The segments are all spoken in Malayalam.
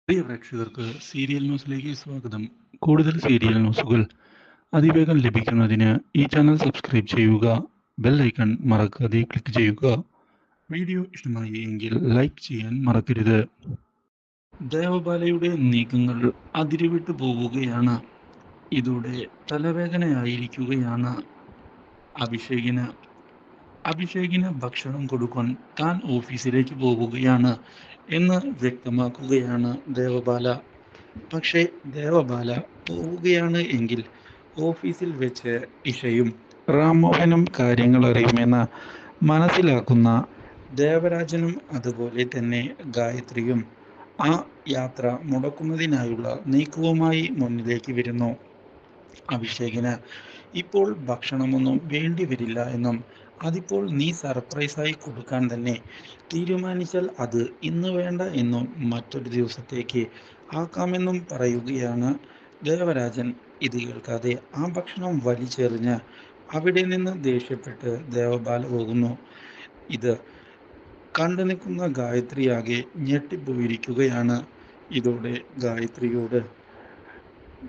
പ്രിയ പ്രേക്ഷകർക്ക് സീരിയൽ ന്യൂസിലേക്ക് സ്വാഗതം. കൂടുതൽ സീരിയൽ ന്യൂസുകൾ അതിവേഗം ലഭിക്കുന്നതിന് ഈ ചാനൽ സബ്സ്ക്രൈബ് ചെയ്യുക. ബെൽ ഐക്കൺ മറക്കാതെ ക്ലിക്ക് ചെയ്യുക. വീഡിയോ ഇഷ്ടമായി എങ്കിൽ ലൈക്ക് ചെയ്യാൻ മറക്കരുത്. ദേവബാലയുടെ നീക്കങ്ങൾ അതിരുവിട്ടു പോവുകയാണ്. ഇതോടെ തലവേദനയായിരിക്കുകയാണ് അഭിഷേകിന്. അഭിഷേകിന് ഭക്ഷണം കൊടുക്കാൻ താൻ ഓഫീസിലേക്ക് പോവുകയാണ് എന്ന് വ്യക്തമാക്കുകയാണ് ദേവബാല. പക്ഷേ ദേവബാല പോവുകയാണ് എങ്കിൽ ഓഫീസിൽ വെച്ച് ഇഷയും റാംമോഹനും കാര്യങ്ങൾ അറിയുമെന്ന് മനസ്സിലാക്കുന്ന ദേവരാജനും അതുപോലെ തന്നെ ഗായത്രിയും ആ യാത്ര മുടക്കുന്നതിനായുള്ള നീക്കവുമായി മുന്നിലേക്ക് വരുന്നു. അഭിഷേകിന് ഇപ്പോൾ ഭക്ഷണമൊന്നും വേണ്ടി വരില്ല എന്നും അതിപ്പോൾ നീ സർപ്രൈസായി കൊടുക്കാൻ തന്നെ തീരുമാനിച്ചാൽ അത് ഇന്ന് വേണ്ട എന്നും മറ്റൊരു ദിവസത്തേക്ക് ആക്കാമെന്നും പറയുകയാണ് ദേവരാജൻ. ഇത് കേൾക്കാതെ ആ ഭക്ഷണം വലിച്ചെറിഞ്ഞ് അവിടെ നിന്ന് ദേഷ്യപ്പെട്ട് ദേവബാല പോകുന്നു. ഇത് കണ്ടു നിൽക്കുന്ന ഗായത്രിയാകെ ഞെട്ടിപ്പോയിരിക്കുകയാണ്. ഇതോടെ ഗായത്രിയോട്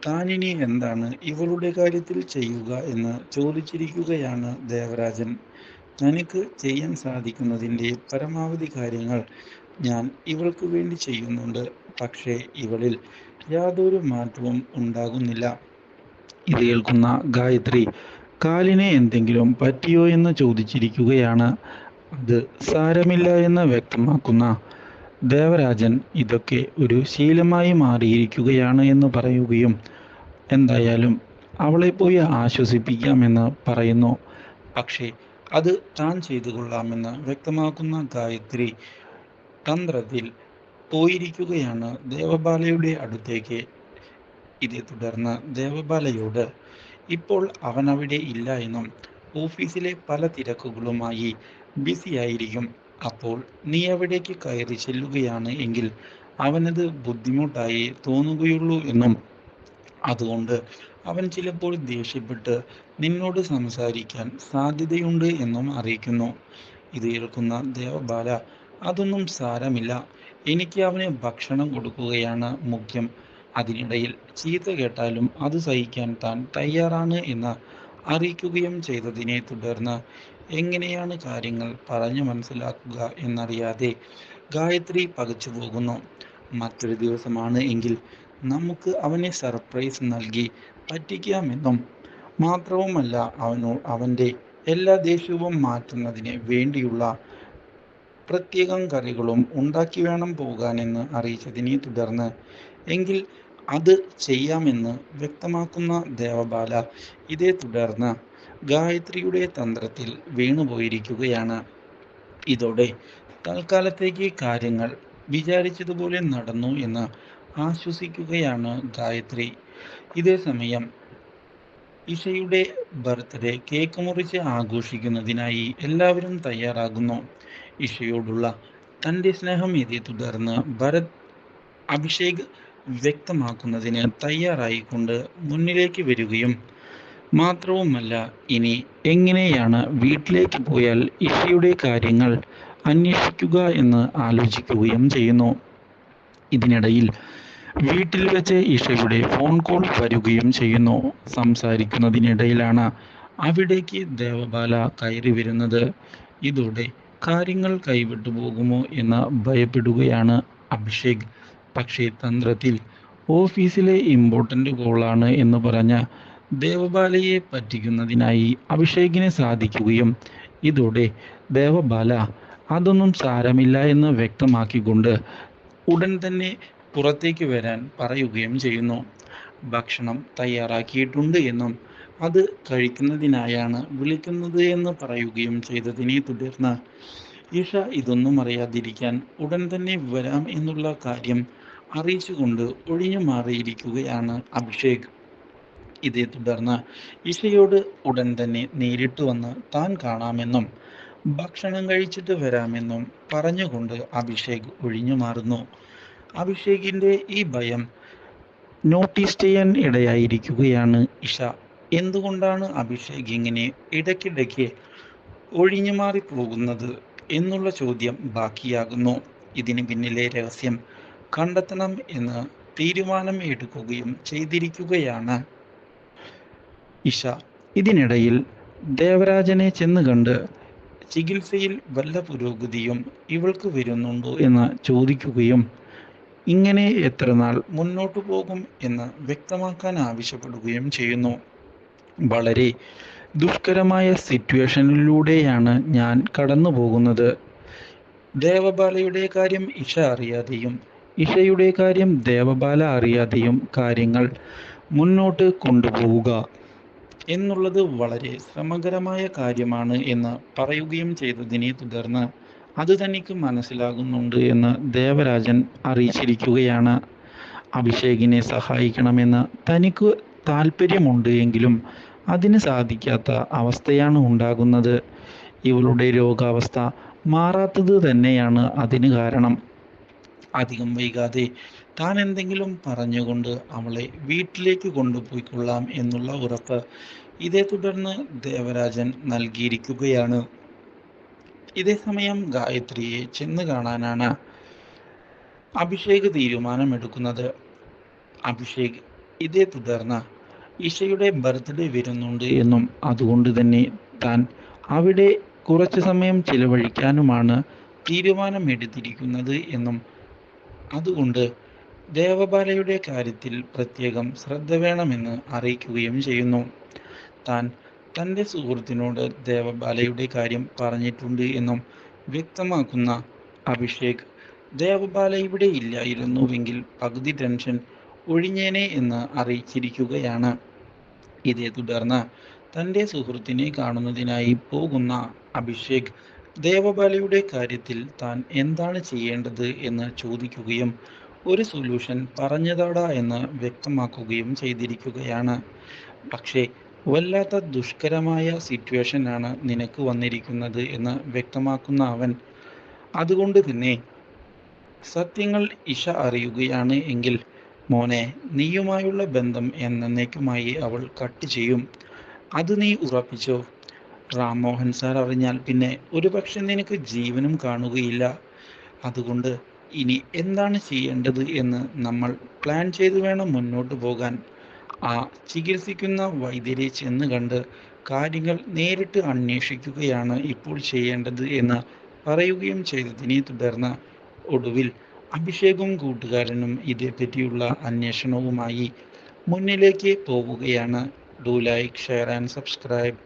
താനിനി എന്താണ് ഇവളുടെ കാര്യത്തിൽ ചെയ്യുക എന്ന് ചോദിച്ചിരിക്കുകയാണ് ദേവരാജൻ. തനിക്ക് ചെയ്യാൻ സാധിക്കുന്നതിൻ്റെ പരമാവധി കാര്യങ്ങൾ ഞാൻ ഇവൾക്ക് വേണ്ടി ചെയ്യുന്നുണ്ട്. പക്ഷേ ഇവളിൽ യാതൊരു മാറ്റവും ഉണ്ടാകുന്നില്ല. ഇത് കേൾക്കുന്ന ഗായത്രി കാലിനെ എന്തെങ്കിലും പറ്റിയോ എന്ന് ചോദിച്ചിരിക്കുകയാണ്. അത് സാരമില്ല എന്ന് വ്യക്തമാക്കുന്ന ദേവരാജൻ ഇതൊക്കെ ഒരു ശീലമായി മാറിയിരിക്കുകയാണ് എന്ന് പറയുകയും എന്തായാലും അവളെ പോയി ആശ്വസിപ്പിക്കാമെന്ന് പറയുന്നു. പക്ഷേ അത് താൻ ചെയ്തു കൊള്ളാമെന്ന് വ്യക്തമാക്കുന്ന ഗായത്രി തന്ത്രത്തിൽ പോയിരിക്കുകയാണ് ദേവബാലയുടെ അടുത്തേക്ക്. ഇതേ തുടർന്ന് ദേവബാലയോട് ഇപ്പോൾ അവൻ അവിടെ ഇല്ല എന്നും ഓഫീസിലെ പല തിരക്കുകളുമായി ബിസി ആയിരിക്കും, അപ്പോൾ നീ അവിടേക്ക് കയറി ചെല്ലുകയാണ് എങ്കിൽ അവനത് ബുദ്ധിമുട്ടായി തോന്നുകയുള്ളൂ എന്നും അതുകൊണ്ട് അവൻ ചിലപ്പോൾ ദേഷ്യപ്പെട്ട് നിന്നോട് സംസാരിക്കാൻ സാധ്യതയുണ്ട് എന്നും അറിയിക്കുന്നു. ഇത് കേൾക്കുന്ന ദേവബാല അതൊന്നും സാരമില്ല, എനിക്ക് അവന് ഭക്ഷണം കൊടുക്കുകയാണ് മുഖ്യം. അതിനിടയിൽ ചീത്ത കേട്ടാലും അത് സഹിക്കാൻ താൻ തയ്യാറാണ് എന്ന് അറിയിക്കുകയും ചെയ്തതിനെ തുടർന്ന് എങ്ങനെയാണ് കാര്യങ്ങൾ പറഞ്ഞു മനസ്സിലാക്കുക എന്നറിയാതെ ഗായത്രി പകച്ചു പോകുന്നു. മറ്റൊരു ദിവസമാണ് എങ്കിൽ നമുക്ക് അവനെ സർപ്രൈസ് നൽകി പറ്റിക്കാമെന്നും മാത്രവുമല്ല അവൻ്റെ എല്ലാ ദേഷ്യവും മാറ്റുന്നതിന് വേണ്ടിയുള്ള പ്രത്യേകം കറികളും ഉണ്ടാക്കി വേണം പോകാനെന്ന് അറിയിച്ചതിനെ തുടർന്ന് എങ്കിൽ അത് ചെയ്യാമെന്ന് വ്യക്തമാക്കുന്ന ദേവബാല ഇതേ തുടർന്ന് ഗായത്രിയുടെ തന്ത്രത്തിൽ വീണുപോയിരിക്കുകയാണ്. ഇതോടെ തൽക്കാലത്തേക്ക് കാര്യങ്ങൾ വിചാരിച്ചതുപോലെ നടന്നു എന്ന് ആശ്വസിക്കുകയാണ് ഗായത്രി. ഇതേ സമയം ഇഷയുടെ ബർത്ത്ഡേ കേക്ക് മുറിച്ച് ആഘോഷിക്കുന്നതിനായി എല്ലാവരും തയ്യാറാകുന്നു. ഇഷയോടുള്ള തൻ്റെ സ്നേഹം ഇതേ തുടർന്ന് ഭരത് അഭിഷേക് വ്യക്തമാക്കുന്നതിന് തയ്യാറായിക്കൊണ്ട് മുന്നിലേക്ക് വരികയും മാത്രവുമല്ല ഇനി എങ്ങനെയാണ് വീട്ടിലേക്ക് പോയാൽ ഇഷയുടെ കാര്യങ്ങൾ അന്വേഷിക്കുക എന്ന് ആലോചിക്കുകയും ചെയ്യുന്നു. ഇതിനിടയിൽ വീട്ടിൽ വെച്ച് ഇഷയുടെ ഫോൺ കോൾ വരികയും ചെയ്യുന്നു. സംസാരിക്കുന്നതിനിടയിലാണ് അവിടേക്ക് ദേവബാല കയറി വരുന്നത്. ഇതോടെ കാര്യങ്ങൾ കൈവിട്ടു പോകുമോ എന്ന് ഭയപ്പെടുകയാണ് അഭിഷേക്. പക്ഷേ തന്ത്രത്തിൽ ഓഫീസിലെ ഇമ്പോർട്ടൻ്റ് കോളാണ് എന്ന് പറഞ്ഞ് ദേവബാലയെ പറ്റിക്കുന്നതിനായി അഭിഷേകിന് സാധിക്കുകയും ഇതോടെ ദേവബാല അതൊന്നും സാരമില്ല എന്ന് വ്യക്തമാക്കിക്കൊണ്ട് ഉടൻ തന്നെ പുറത്തേക്ക് വരാൻ പറയുകയും ചെയ്യുന്നു. ഭക്ഷണം തയ്യാറാക്കിയിട്ടുണ്ട് എന്നും അത് കഴിക്കുന്നതിനായാണ് വിളിക്കുന്നത് എന്ന് പറയുകയും ചെയ്തതിനെ തുടർന്ന് ഇഷ ഇതൊന്നും അറിയാതിരിക്കാൻ ഉടൻ തന്നെ വരാം എന്നുള്ള കാര്യം അറിയിച്ചുകൊണ്ട് ഒഴിഞ്ഞു മാറിയിരിക്കുകയാണ് അഭിഷേക്. ഇതേ തുടർന്ന് ഇഷയോട് ഉടൻ തന്നെ നേരിട്ട് വന്ന് താൻ കാണാമെന്നും ഭക്ഷണം കഴിച്ചിട്ട് വരാമെന്നും പറഞ്ഞുകൊണ്ട് അഭിഷേക് ഒഴിഞ്ഞു മാറുന്നു. അഭിഷേകിൻ്റെ ഈ ഭയം നോട്ടീസ് ചെയ്യാൻ ഇടയായിരിക്കുകയാണ് ഇഷ. എന്തുകൊണ്ടാണ് അഭിഷേക് ഇങ്ങനെ ഇടയ്ക്കിടയ്ക്ക് ഒഴിഞ്ഞു മാറി പോകുന്നത് എന്നുള്ള ചോദ്യം ബാക്കിയാകുന്നു. ഇതിന് പിന്നിലെ രഹസ്യം കണ്ടെത്തണം എന്ന് തീരുമാനം എടുക്കുകയും ചെയ്തിരിക്കുകയാണ് ഇഷ. ഇതിനിടയിൽ ദേവരാജനെ ചെന്ന് കണ്ട് ചികിത്സയിൽ വല്ല പുരോഗതിയും ഇവൾക്ക് വരുന്നുണ്ടോ എന്ന് ചോദിക്കുകയും ഇങ്ങനെ എത്ര നാൾ മുന്നോട്ടു പോകും എന്ന് വ്യക്തമാക്കാൻ ആവശ്യപ്പെടുകയും ചെയ്യുന്നു. വളരെ ദുഷ്കരമായ സിറ്റുവേഷനിലൂടെയാണ് ഞാൻ കടന്നു പോകുന്നത്. ദേവബാലയുടെ കാര്യം ഇഷ അറിയാതെയും ഇഷയുടെ കാര്യം ദേവബാല അറിയാതെയും കാര്യങ്ങൾ മുന്നോട്ട് കൊണ്ടുപോവുക എന്നുള്ളത് വളരെ ശ്രമകരമായ കാര്യമാണ് എന്ന് പറയുകയും ചെയ്തതിനെ തുടർന്ന് അത് തനിക്ക് മനസ്സിലാകുന്നുണ്ട് എന്ന് ദേവരാജൻ അറിയിച്ചിരിക്കുകയാണ്. അഭിഷേകിനെ സഹായിക്കണമെന്ന് തനിക്ക് താല്പര്യമുണ്ട് എങ്കിലും അതിന് സാധിക്കാത്ത അവസ്ഥയാണ് ഉണ്ടാകുന്നത്. ഇവളുടെ രോഗാവസ്ഥ മാറാത്തത് തന്നെയാണ് അതിന് കാരണം. അധികം വൈകാതെ താൻ എന്തെങ്കിലും പറഞ്ഞുകൊണ്ട് അവളെ വീട്ടിലേക്ക് കൊണ്ടുപോയിക്കൊള്ളാം എന്നുള്ള ഉറപ്പ് ഇതേ തുടർന്ന് ദേവരാജൻ നൽകിയിരിക്കുകയാണ്. ഇതേ സമയം ഗായത്രിയെ ചെന്ന് കാണാനാണ് അഭിഷേക് തീരുമാനമെടുക്കുന്നത്. അഭിഷേക് ഇതേ തുടർന്ന് ഇഷയുടെ ബർത്ത്ഡേ വരുന്നുണ്ട് എന്നും അതുകൊണ്ട് തന്നെ താൻ അവിടെ കുറച്ച് സമയം ചിലവഴിക്കാനുമാണ് തീരുമാനമെടുത്തിരിക്കുന്നത് എന്നും അതുകൊണ്ട് ദേവബാലയുടെ കാര്യത്തിൽ പ്രത്യേകം ശ്രദ്ധ വേണമെന്ന് അറിയിക്കുകയും ചെയ്യുന്നു. താൻ തൻ്റെ സുഹൃത്തിനോട് ദേവബാലയുടെ കാര്യം പറഞ്ഞിട്ടുണ്ട് എന്നും വ്യക്തമാക്കുന്ന അഭിഷേക് ദേവബാല ഇവിടെ ഇല്ലായിരുന്നുവെങ്കിൽ പകുതി ടെൻഷൻ ഒഴിഞ്ഞേനെ എന്ന് അറിയിച്ചിരിക്കുകയാണ്. ഇതേ തുടർന്ന് തൻ്റെ സുഹൃത്തിനെ കാണുന്നതിനായി പോകുന്ന അഭിഷേക് ദേവബാലയുടെ കാര്യത്തിൽ താൻ എന്താണ് ചെയ്യേണ്ടത് എന്ന് ചോദിക്കുകയും ഒരു സൊല്യൂഷൻ പറഞ്ഞതാടാ എന്ന് വ്യക്തമാക്കുകയും ചെയ്തിരിക്കുകയാണ്. പക്ഷേ വല്ലാത്ത ദുഷ്കരമായ സിറ്റുവേഷനാണ് നിനക്ക് വന്നിരിക്കുന്നത് എന്ന് വ്യക്തമാക്കുന്ന അവൻ അതുകൊണ്ട് തന്നെ സത്യങ്ങൾ ഇഷ അറിയുകയാണ് എങ്കിൽ മോനെ നീയുമായുള്ള ബന്ധം എന്നേക്കുമായി അവൾ കട്ട് ചെയ്യും. അത് നീ ഉറപ്പിച്ചോ. റാംമോഹൻ സാർ അറിഞ്ഞാൽ പിന്നെ ഒരുപക്ഷെ നിനക്ക് ജീവനും കാണുകയില്ല. അതുകൊണ്ട് ഇനി എന്താണ് ചെയ്യേണ്ടത് എന്ന് നമ്മൾ പ്ലാൻ ചെയ്ത് വേണം മുന്നോട്ട് പോകാൻ. ആ ചികിത്സിക്കുന്ന വൈദ്യരെ ചെന്ന് കണ്ട് കാര്യങ്ങൾ നേരിട്ട് അന്വേഷിക്കുകയാണ് ഇപ്പോൾ ചെയ്യേണ്ടത് എന്ന് പറയുകയും ചെയ്തതിനെ തുടർന്ന് ഒടുവിൽ അഭിഷേകും കൂട്ടുകാരനും ഇതേപ്പറ്റിയുള്ള അന്വേഷണവുമായി മുന്നിലേക്ക് പോവുകയാണ്. Do like, share and subscribe.